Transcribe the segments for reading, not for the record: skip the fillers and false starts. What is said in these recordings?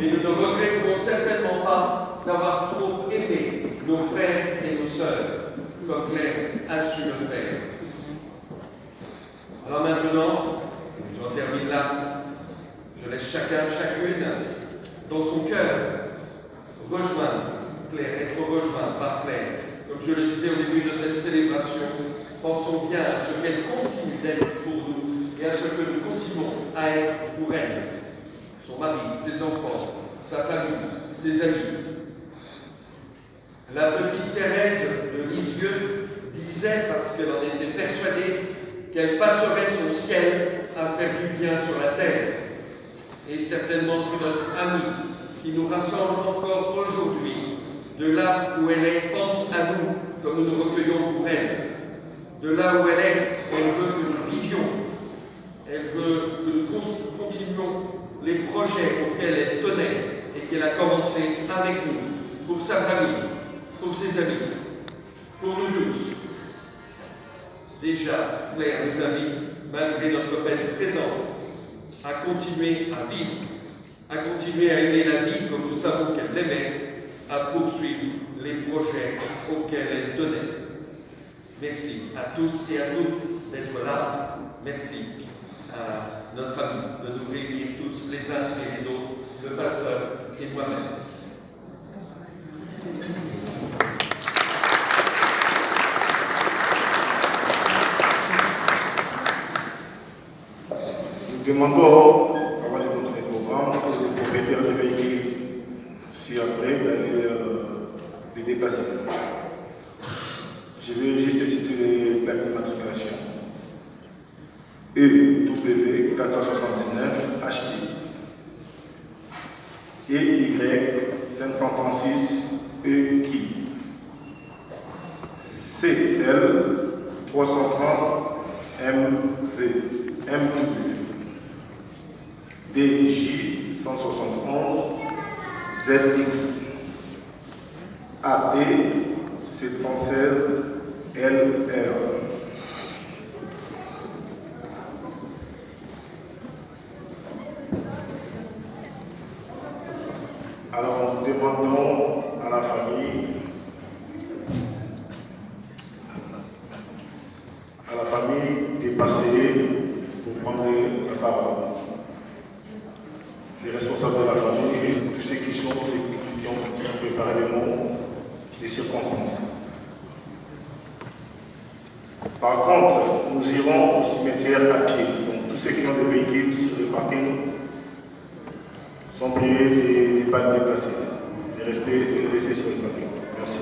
Et nous ne regretterons certainement pas d'avoir trop aimé nos frères et nos sœurs, comme Claire a su le faire. Alors maintenant, j'en termine là, je laisse chacune, dans son cœur, rejoindre Claire, être rejoint par Claire. Comme je le disais au début de cette célébration, pensons bien à ce qu'elle continue d'être pour nous et à ce que nous continuons à être pour elle. Son mari, ses enfants, sa famille, ses amis. La petite Thérèse de Lisieux disait, parce qu'elle en était persuadée, qu'elle passerait son ciel à faire du bien sur la terre. Et certainement que notre amie, qui nous rassemble encore aujourd'hui, de là où elle est, pense à nous comme nous nous recueillons pour elle. De là où elle est, elle veut que nous vivions. Elle veut que nous continuions les projets auxquels elle tenait et qu'elle a commencé avec nous, pour sa famille, pour ses amis, pour nous tous. Déjà, Claire nous invite, malgré notre peine présente, à continuer à vivre, à continuer à aimer la vie comme nous savons qu'elle l'aimait, à poursuivre les projets auxquels elle tenait. Merci à tous et à toutes d'être là. Merci à notre ami de nous réunir tous les uns et les autres, le pasteur et moi-même. Nous demandons, avant de continuer le programme, au propriétaire des véhicules, si après, d'aller les déplacer. Je vais juste citer les plaques d'immatriculation. EW 479 HI EY 536 EKI CL 330 MW DJ 171 ZX AT 716 LR. Alors nous demandons à la famille de passer pour prendre la parole. Les responsables de la famille et tous ceux qui ont préparé les mots, les circonstances. Par contre, nous irons au cimetière à pied. Donc tous ceux qui ont des véhicules sur le parking sont priés de ne pas les déplacer, de les laisser sur le parking. Merci.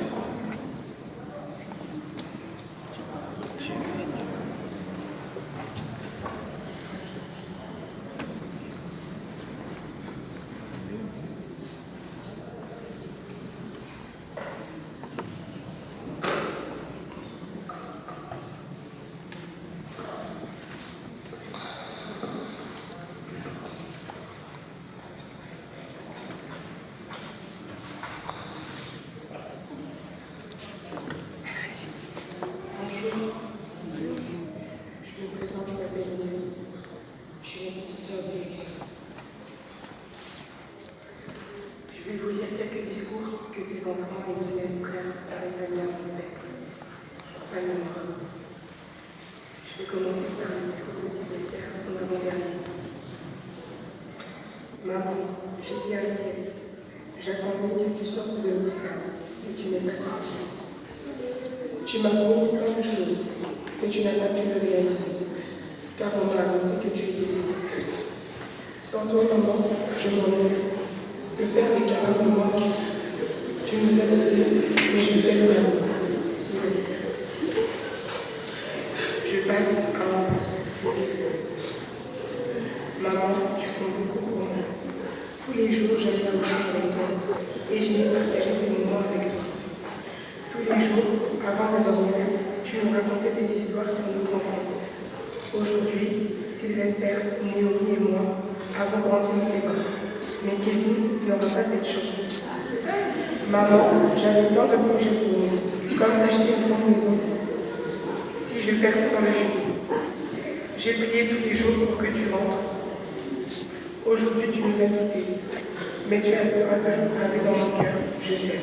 J'attendais que tu sortes de l'hôpital, mais tu n'es pas sorti. Tu m'as promis plein de choses, mais tu n'as pas pu le réaliser, car on m'a annoncé que tu es décédé. Sans toi, maman, je m'ennuie. Te faire des câlins me manque. Tu nous as laissés, mais je t'aime vraiment, Sylvester. Je passe à mon baiser. Maman, tu comptes beaucoup pour moi. Tous les jours, j'allais au champ avec toi et je n'ai partagé ces moments avec toi. Tous les jours, avant de dormir, tu nous racontais des histoires sur notre enfance. Aujourd'hui, Sylvester, Naomi et moi avons grandi dans tes bras. Mais Kevin n'aura pas cette chance. Maman, j'avais plein de projets pour nous, comme t'acheter une grande maison. Si je perçais dans le genou, j'ai prié tous les jours pour que tu rentres. Aujourd'hui, tu nous as quittés, mais tu resteras toujours gravé dans mon cœur. Je t'aime.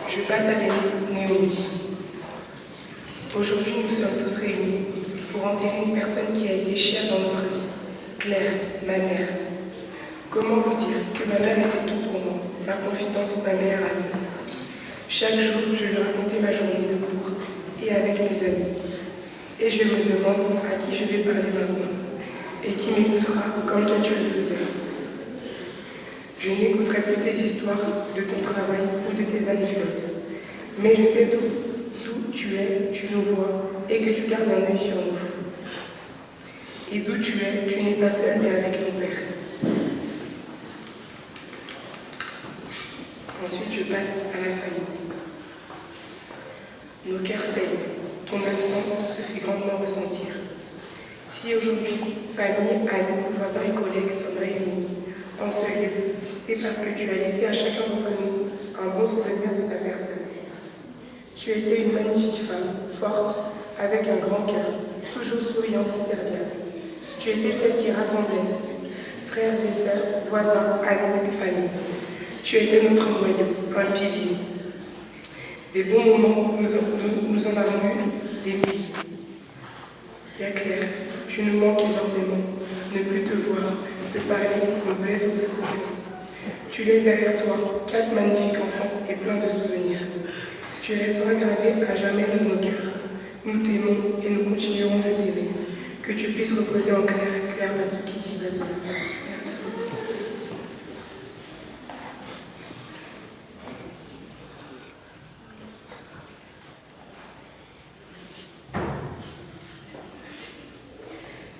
Je passe à Néomi. Aujourd'hui, nous sommes tous réunis pour enterrer une personne qui a été chère dans notre vie, Claire, ma mère. Comment vous dire que ma mère était tout pour moi, ma confidente, ma meilleure amie. Chaque jour, je lui racontais ma journée de cours et avec mes amis. Et je me demande à qui je vais parler maintenant et qui m'écoutera comme toi tu le faisais. Je n'écouterai plus tes histoires de ton travail ou de tes anecdotes, mais je sais d'où tu es, tu nous vois et que tu gardes un œil sur nous. Et d'où tu es, tu n'es pas seul mais avec ton père. Ensuite, je passe à la famille. Nos cœurs saignent. Ton absence se fait grandement ressentir. Si aujourd'hui, famille, amis, voisins et collègues sont réunis en ce lieu, c'est parce que tu as laissé à chacun d'entre nous un bon souvenir de ta personne. Tu étais une magnifique femme, forte, avec un grand cœur, toujours souriante et serviable. Tu étais celle qui rassemblait frères et sœurs, voisins, amis, famille. Tu étais notre noyau, un pilier. Des bons moments, nous en avons eu des milliers. Et Claire, tu nous manques énormément. Ne plus te voir, te parler, nous blesse au plus profond. Tu laisses derrière toi 4 magnifiques enfants et plein de souvenirs. Tu resteras gravé à jamais dans nos cœurs. Nous t'aimons et nous continuerons de t'aimer. Que tu puisses reposer en Claire, Claire Basukiti Bazola. Merci.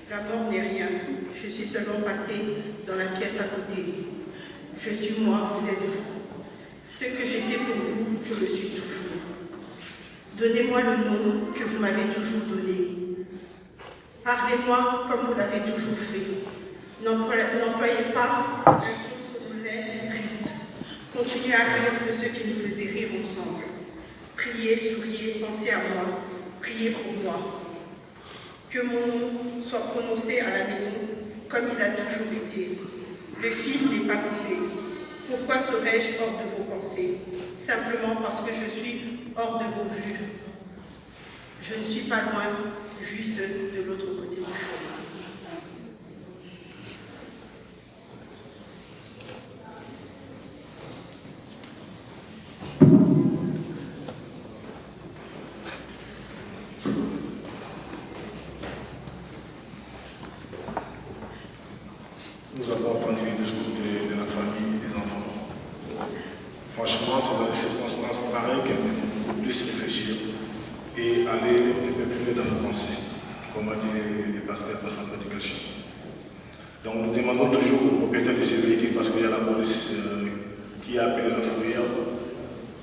La mort n'est rien, je suis seulement passée dans la pièce à côté. Je suis moi, vous êtes vous. Ce que j'étais pour vous, je le suis toujours. Donnez-moi le nom que vous m'avez toujours donné. Parlez-moi comme vous l'avez toujours fait. N'employez pas un ton solennel triste. Continuez à rire de ce qui nous faisait rire ensemble. Priez, souriez, pensez à moi. Priez pour moi. Que mon nom soit prononcé à la maison comme il a toujours été. Le fil n'est pas coupé. Pourquoi serais-je hors de vos pensées? Simplement parce que je suis hors de vos vues. Je ne suis pas loin, juste de l'autre côté du chemin. Nous avons entendu le discours de la famille et des enfants. Franchement, c'est dans des circonstances pareilles qu'on puisse réfléchir et aller un peu plus loin dans nos pensées, comme a dit le pasteur dans sa prédication. Donc nous demandons toujours aux propriétaires de ces véhicules, parce qu'il y a la police qui a appelé la fourrière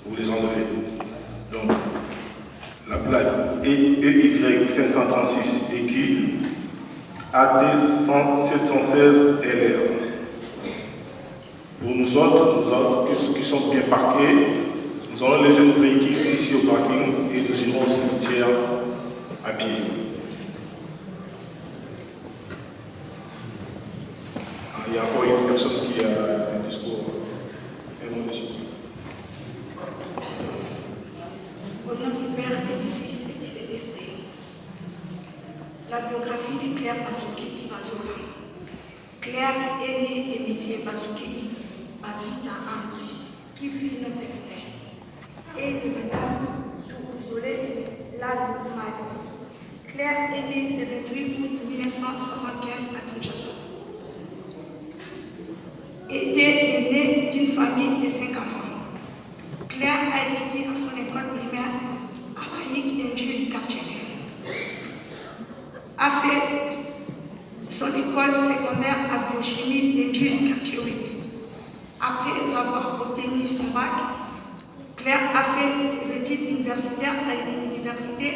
pour les enlever. Donc la plaque EY 536 EQ AD 716 LR. Pour nous autres qui sommes bien parqués, nous allons laisser nos véhicules ici au parking et nous irons au cimetière à pied. Il y a encore une personne qui a un discours. Un mot dessus. Au nom du Père et du Fils et du Saint-Esprit. La biographie de Claire Basukiti Bazola. Claire est née de M. Basukiti Bavita André, qui fut notre frère, et de Mme Toukouzolé Lalou. Claire est née le 28 août 1975 à Kinshasa. Était née d'une famille de 5 enfants. Claire a étudié à son école primaire à Laïque Ndjou du quartier. A fait son école secondaire à biochimie d'Ndjou du quartier 8. Après avoir obtenu son bac, Claire a fait ses études universitaires à l'université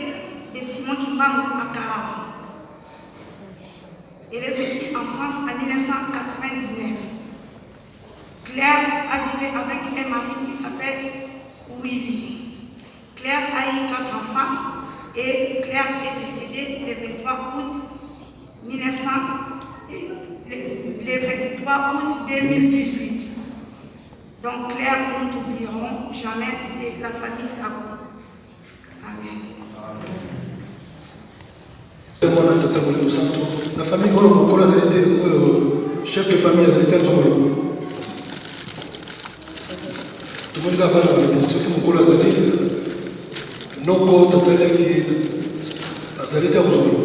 de Simon Kimbangu à Calaran. Elle est venue en France en 1999. Claire a vécu avec un mari qui s'appelle Willy. Claire a eu 4 enfants et Claire est décédée le 23 août 2018. Donc Claire, nous n'oublierons jamais, c'est la famille Sako. Amen. La famille chef de famille azalite azongolo tomoni kaka bana balobi soki mokolo azali noko totalaki azali te kozongolo.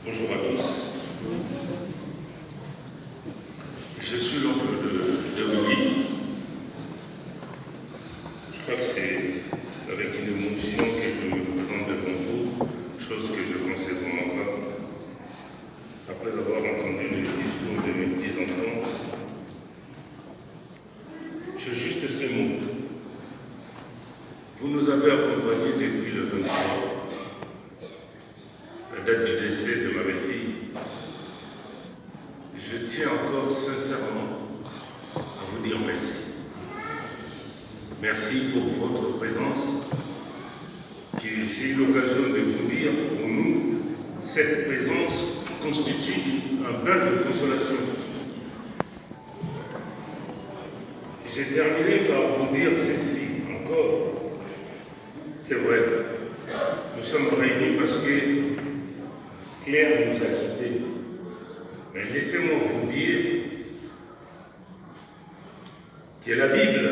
Bonjour à tous. Je suis l'oncle de Willy. Je crois que c'est avec une émotion que je me présente devant vous, chose que je ne pensais vraiment pas. Après avoir entendu le discours de mes petits-enfants, j'ai juste ces mots. Vous nous avez accompagnés depuis le 23. La date du décès de ma belle-fille, je tiens encore sincèrement à vous dire merci. Merci pour votre présence, que j'ai eu l'occasion de vous dire, pour nous, cette présence constitue un bain de consolation. J'ai terminé par vous dire ceci encore. C'est vrai, nous sommes réunis parce que Claire nous a quittés. Mais laissez-moi vous dire que la Bible,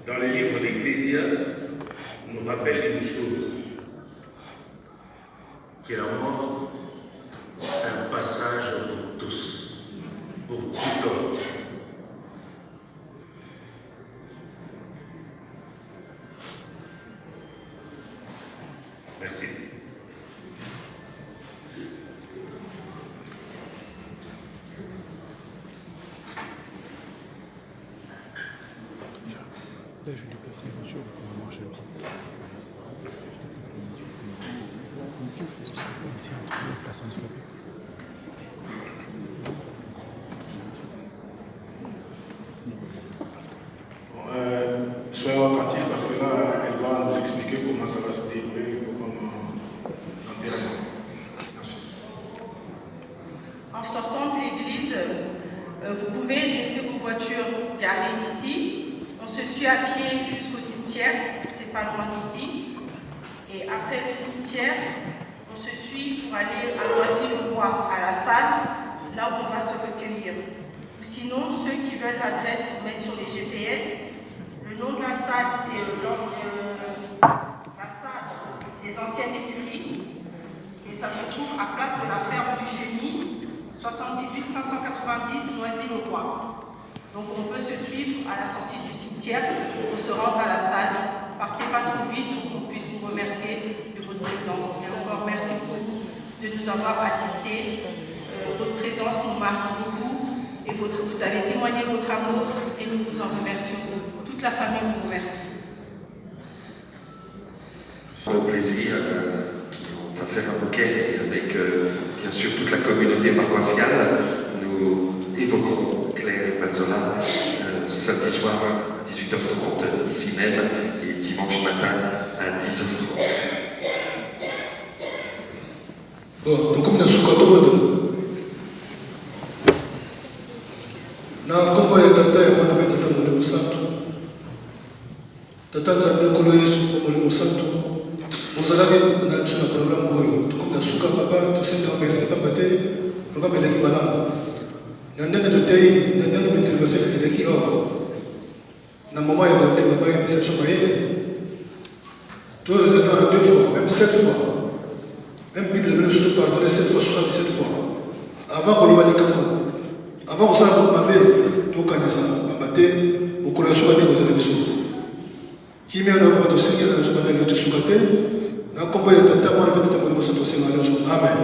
dans le livre d'Ecclésiaste, nous rappelle une chose, que la mort, c'est un passage pour tous, pour tout homme. Merci. Soyons attentifs parce que là, elle va nous expliquer comment ça va se dérouler comme l'enterrement. Merci. En sortant de l'église, vous pouvez laisser vos voitures garées ici. On se suit à pied jusqu'au cimetière, c'est pas loin d'ici. Et après le cimetière, on se suit pour aller à Noisy-le-Roi, à la salle, là où on va se recueillir. Ou sinon, ceux qui veulent l'adresse pour mettre sur les GPS, le nom de la salle, c'est la salle des anciennes écuries. Et ça se trouve à place de la ferme du Chenil, 78 590 Noisy-le-Roi. Donc on peut se suivre à la sortie du cimetière pour se rendre à la salle. Partez pas trop vite pour qu'on puisse vous remercier de votre présence. Et encore merci beaucoup de nous avoir assistés. Votre présence nous marque beaucoup et vous avez témoigné votre amour et nous vous en remercions. Toute la famille vous remercie. C'est un plaisir de faire un bouquet avec bien sûr toute la communauté paroissiale. Nous évoquerons Claire et Bazola samedi soir à 18h30 ici même et dimanche matin à 10h30. Bon, donc comme nous sommes na kombo ya tata ya mwana tata Molimo Santu tata nzambe nkolo Yesu Molimo Santu ozalaki na biso na programme oyo tokomi na suka papa tosenda merci papa te programme eleki malamu na ndenge totei na ndenge intervention eleki awa na mama ya bonde papa yebisa biso mayele tozala 2 fois même 7 fois même Bible nous surtout pardonner 7 fois 77 fois avant koloba likambo avant que ça ne soit tout kanisa mamate mokolo soba ne kozala biso kimi ana ko to sengi na soba na lotu suka te na kombo ya tata mwana pe tata molimo santo osenga nyonso amen.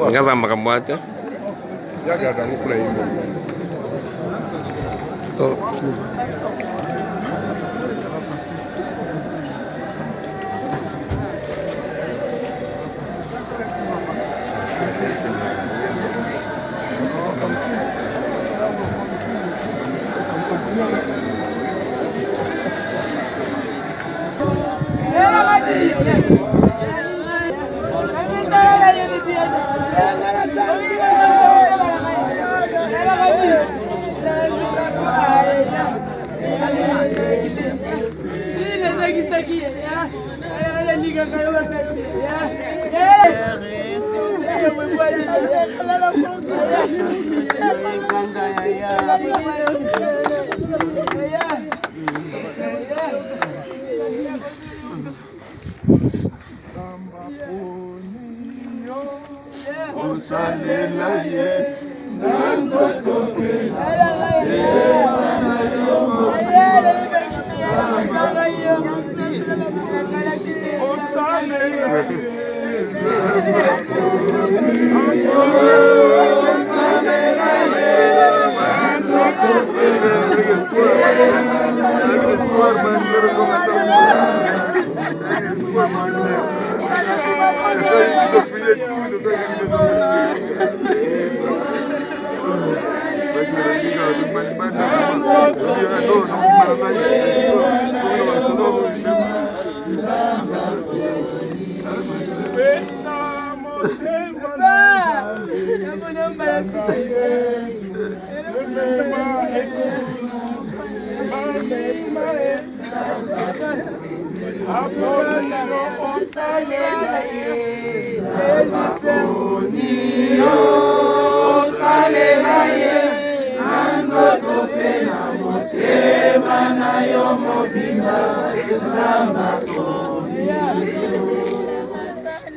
Ngaza makambo ate. Oh.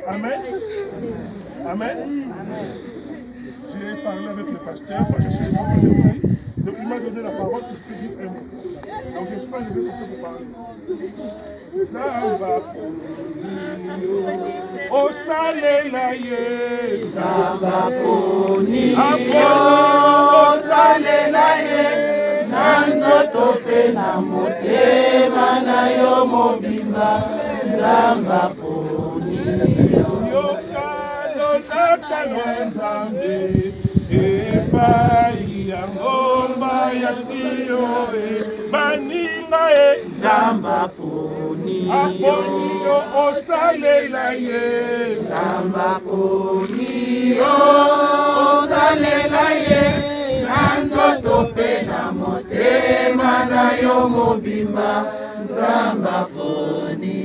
Amen. Amen. J'ai parlé avec le pasteur, parce que je suis le pasteur ici. Donc il m'a donné la parole que je peux dire un mot. Donc je ne suis pas levé comme ça pour parler. Osalelaye, Zambaponi, Osalelaye, Nanzoto pe na motema na yo mobimba, Zambaponi, Yokalolaka na Nzambe, epai ya ngomba ya Sione, baninga e Zambaponi, Aponio osalela ye, Zambaponi osalela ye, nanzoto pe na motema na yo mobimba, Zambaponi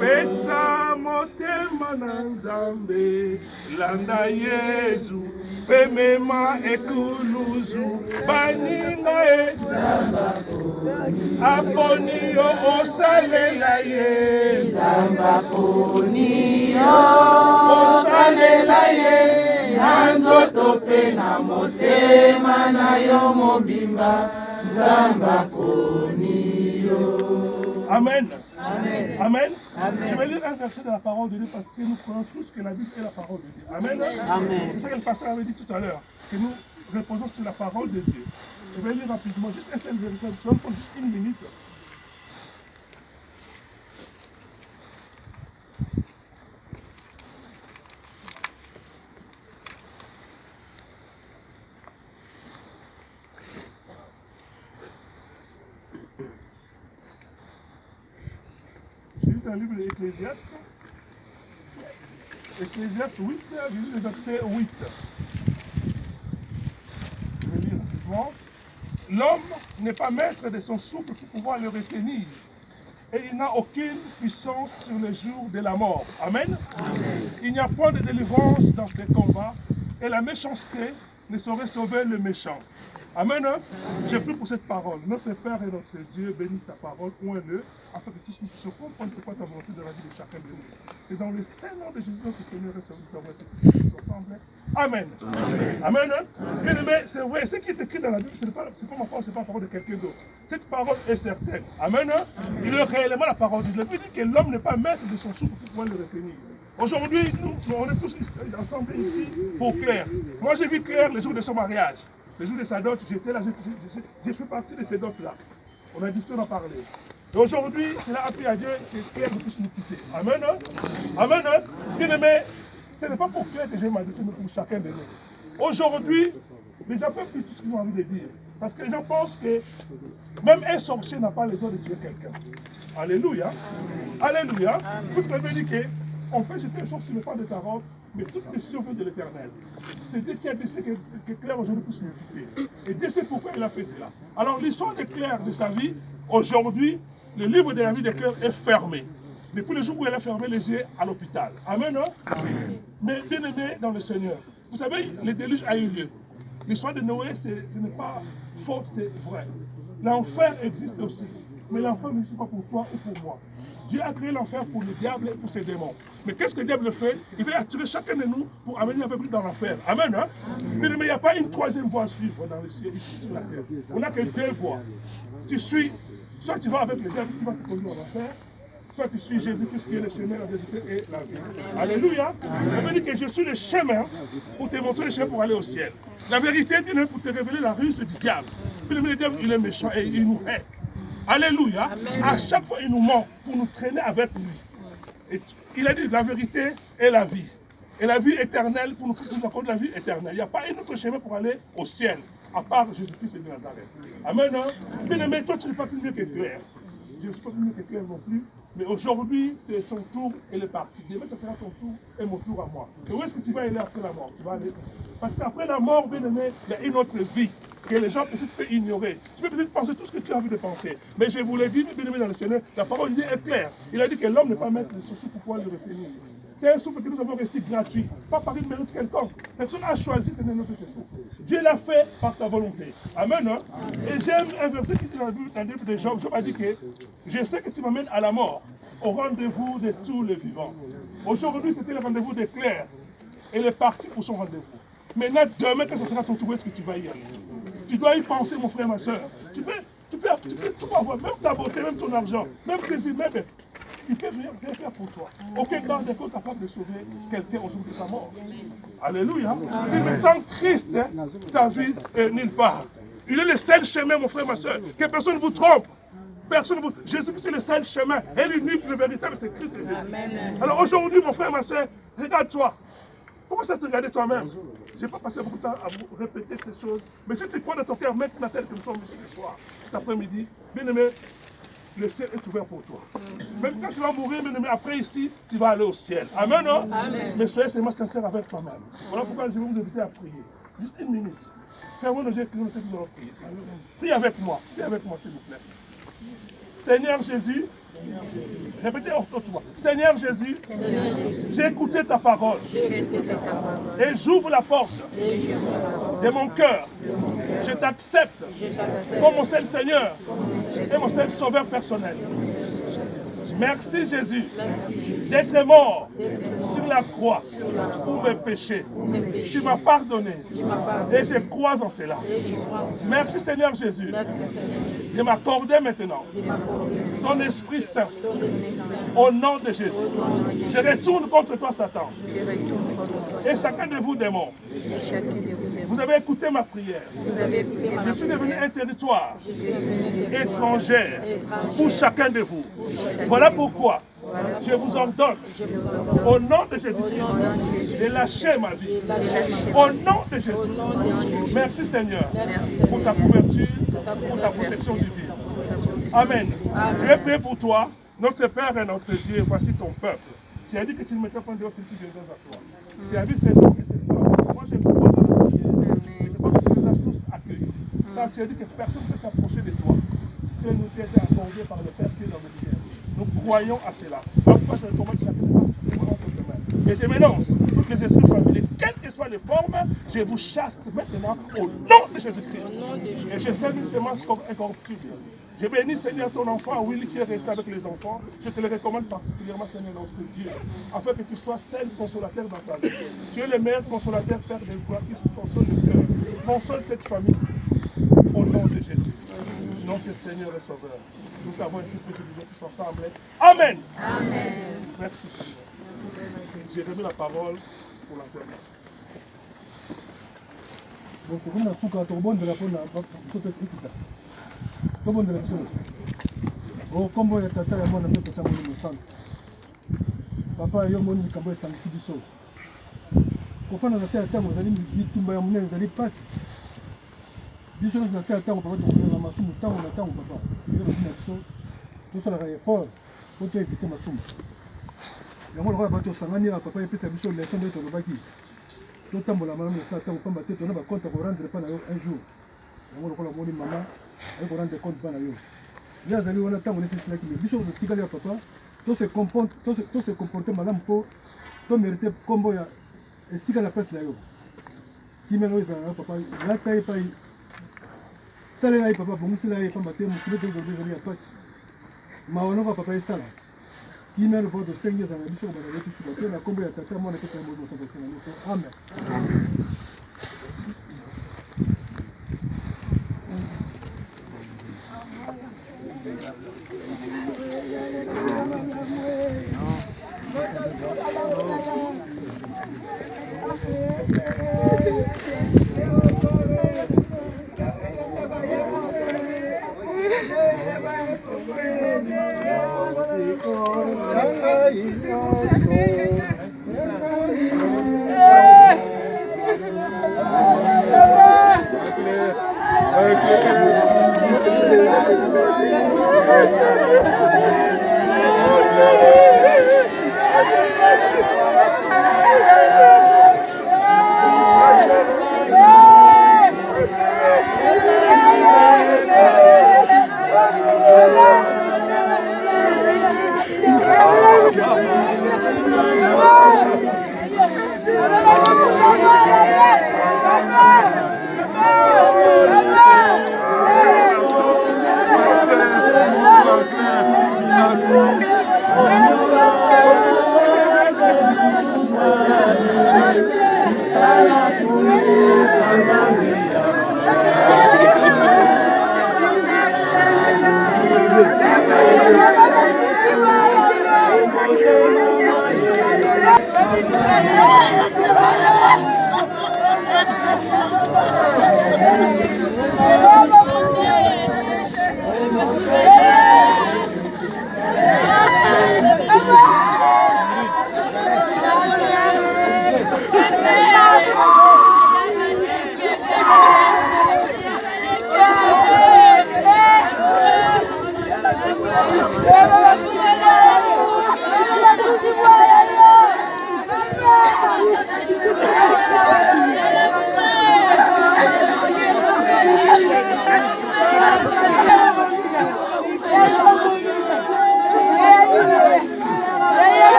pesa motema na Nzambe, landa Yesu pemema ekuluzu, baninga e Aponi osalela ye, Zambaponi osalela ye, nanzoto pe na motema na yo mobimba, Zambaponi. Amen. Amen. Amen. Amen. Je vais lire un verset de la parole de Dieu parce que nous croyons tous que la Bible est la parole de Dieu. Amen. Amen. C'est ça que le pasteur avait dit tout à l'heure, que nous reposons sur la parole de Dieu. Je vais lire rapidement, juste un seul verset, je vais prendre juste une minute. J'ai lu dans le livre de l'Ecclésiaste. Ecclésiaste 8, le verset 8. Je vais lire rapidement. L'homme n'est pas maître de son souffle pour pouvoir le retenir. Et il n'a aucune puissance sur le jour de la mort. Amen. Amen. Il n'y a point de délivrance dans ces combats. Et la méchanceté ne saurait sauver le méchant. Amen. Je prie pour cette parole. Notre Père et notre Dieu, bénis ta parole, oins-le, afin que tous nous puissions comprendre c'est quoi ta volonté de la vie de chacun de nous. C'est dans le saint nom de Jésus notre Seigneur et Sauveur tous ensemble. Amen. Amen. Amen. Bien aimé, c'est vrai, ce qui est écrit dans la Bible, c'est pas ma parole, c'est pas la parole de quelqu'un d'autre. Cette parole est certaine. Amen. Il est réellement la parole de Dieu. Il dit que l'homme n'est pas maître de son souffle pour pouvoir le retenir. Aujourd'hui, nous, on est tous ensemble ici pour Claire. Moi, j'ai vu Claire le jour de son mariage. Le jour de sa dot, j'étais là, j'ai fait partie de ces dots-là. On a discuté d'en parler. Et aujourd'hui, c'est là, appris à Dieu que Claire ne puisse nous quitter. Amen. Amen. Bien aimé, ce n'est pas pour Claire que j'ai m'adressé, mais pour chacun de nous. Aujourd'hui, les gens peuvent dire tout ce qu'ils ont envie de dire. Parce que les gens pensent que même un sorcier n'a pas le droit de tuer quelqu'un. Alléluia. Alléluia. Vous savez dire qu'on fait jeter les choses sur le pas de ta robe, mais toute décision vient de l'Éternel. C'est Dieu qui a décidé que Claire aujourd'hui puisse nous quitter. Et Dieu sait pourquoi il a fait cela. Alors l'histoire de Claire, de sa vie, aujourd'hui, le livre de la vie de Claire est fermé. Depuis le jour où elle a fermé les yeux à l'hôpital. Amen, non? Amen. Mais bien aimé dans le Seigneur, vous savez, le déluge a eu lieu. L'histoire de Noé, ce n'est pas faux, c'est vrai. L'enfer existe aussi. Mais l'enfer n'est pas pour toi ou pour moi. Dieu a créé l'enfer pour le diable et pour ses démons. Mais qu'est-ce que le diable fait? Il veut attirer chacun de nous pour amener un peu plus dans l'enfer. Amen. Hein? Mais il n'y a pas une troisième voie à suivre dans le ciel, ici sur la terre. On n'a que deux voies. Tu suis, soit tu vas avec le diable qui va te conduire en enfer, soit tu suis Jésus-Christ qui est le chemin, la vérité et la vie. Alléluia. Ça veut dire que je suis le chemin pour te montrer le chemin pour aller au ciel. La vérité, Dieu est pour te révéler la ruse du diable. Puis le diable, il est méchant et il nous hait. Alléluia. Amen. À chaque fois, il nous ment pour nous traîner avec lui. Et il a dit la vérité est la vie. Et la vie éternelle pour nous accorder la vie éternelle. Il n'y a pas un autre chemin pour aller au ciel, à part Jésus-Christ de Nazareth. Amen. Bien aimé, toi, tu n'es pas plus mieux que Claire. Je ne suis pas plus mieux que Claire non plus. Mais aujourd'hui, c'est son tour, elle est partie. Demain, ça sera ton tour et mon tour à moi. Et où est-ce que tu vas aller après la mort? Tu vas aller... Parce qu'après la mort, bien aimé, il y a une autre vie que les gens peut-être peuvent ignorer. Tu peux peut-être penser tout ce que tu as envie de penser. Mais je vous l'ai dit, bien aimé dans le Seigneur, la parole de Dieu est claire. Il a dit que l'homme n'est pas maître de souci pour pouvoir le retenir. C'est un souffle que nous avons reçu gratuit, pas par une mérite quelconque. Personne n'a choisi ce notre souffle. Dieu l'a fait par sa volonté. Amen. Hein? Et j'aime un verset qui dit dans le livre de Job. Job a dit que je sais que tu m'amènes à la mort, au rendez-vous de tous les vivants. Aujourd'hui, c'était le rendez-vous de Claire. Elle est partie pour son rendez-vous. Maintenant, demain, quand ce sera ton tour, est-ce que tu vas y aller? Tu dois y penser, mon frère, ma soeur. Tu peux tout avoir, même ta beauté, même ton argent, même tes immeubles. Il peut rien faire pour toi. Aucun garde n'est capable de sauver quelqu'un au jour de sa mort. Alléluia. Mais sans Christ, hein, ta vie est nulle part. Il est le seul chemin, mon frère, ma soeur. Que personne ne vous trompe. Personne ne vous... Jésus-Christ est le seul chemin. Et l'unique, le véritable, c'est Christ. Alors aujourd'hui, mon frère, ma soeur, regarde-toi. Pourquoi ça te regarder toi-même? Je n'ai pas passé beaucoup de temps à vous répéter ces choses. Mais si tu crois dans ton cœur, maintenant, tel que nous sommes ici ce soir, cet après-midi, bien aimé, le ciel est ouvert pour toi. Même quand tu vas mourir, bien aimé, après ici, tu vas aller au ciel. Amen, non? Amen. Mais soyez seulement sincère avec toi-même. Voilà pourquoi je vais vous inviter à prier. Juste une minute. Fermez nos yeux et nous allons prier. Priez avec moi, s'il vous plaît. Seigneur Jésus, répétez autour. Seigneur Jésus, j'ai écouté ta parole et j'ouvre la porte de mon cœur. Je t'accepte comme mon seul Seigneur et mon seul Sauveur personnel. Merci Jésus d'être mort sur la croix pour mes péchés. Tu m'as pardonné et je crois en cela. Merci Seigneur Jésus de m'accorder maintenant ton Esprit Saint au nom de Jésus. Je retourne contre toi Satan et chacun de vous démons. Vous avez écouté ma prière. Je suis devenu un territoire étranger pour chacun de vous. Voilà pourquoi je vous ordonne, au nom de Jésus-Christ, de lâcher ma vie. Au nom de Jésus. Merci Seigneur pour ta couverture, pour ta protection divine. Amen. Je vais prier pour toi, notre Père et notre Dieu, voici ton peuple. Tu as dit que tu ne mettrais pas dehors celui qui vient à toi. Tu as vu ces hommes et ces femmes. Moi, je ne veux pas que tu les as tous accueillis. Car tu as dit que personne ne peut s'approcher de toi si c'est nous qui a été accordé par le Père qui est dans le ciel. Nous croyons à cela. Donc, moi, je recommande chacun de nous entre tes mains. Et je m'énonce tous les esprits familiers, quelles que soient les formes, je vous chasse maintenant au nom de Jésus-Christ. Et je sème une semence incorruptible. Je bénis, Seigneur, ton enfant, Willy, qui est resté avec les enfants. Je te le recommande particulièrement, Seigneur, notre Dieu, afin que tu sois seul consolateur dans ta vie. Tu es le meilleur consolateur, Père de gloire, qui console le cœur. Console cette famille au nom de Jésus. Notre Seigneur et Sauveur. Nous avons ainsi prié tous ensemble. Amen. Amen. Merci, Seigneur. J'ai remis la parole pour l'enterrement. Donc, on a souka to bon de la pona sote ikita. To bon de la chose. O kombo ya tata ya mwana mpe tata mwana msana. Papa yo moni kambo sa mfibiso. Ko fana na sa tango zali bitumba ya munene zali pasi. Biso na sa tango papa to na masumu tango na tango papa. Yo na biso. To sala ka effort pour te éviter masumu. Yango lokola bato osangani ya papa epesa biso leson nde tolobaki totambola malamu esala ntango pamba te tona bacompte akorendre mpa na yo un jour yango lokola omoni mama ayi korendre compte mpa na yo ye azali wana ntango nesesilaki me biso totikali ya papa tose comporte malamu mpo tomérite nkombo ya esika na place na yo kimelo oyo ezala na yo papa lata ye epai salela ye papa bongisela ye pamba te mokili tozolobi ezali ya pasi mawanoko ya papa esala Email le de 5 years dans la mission de la République, la combat à Tata, moi, Amen.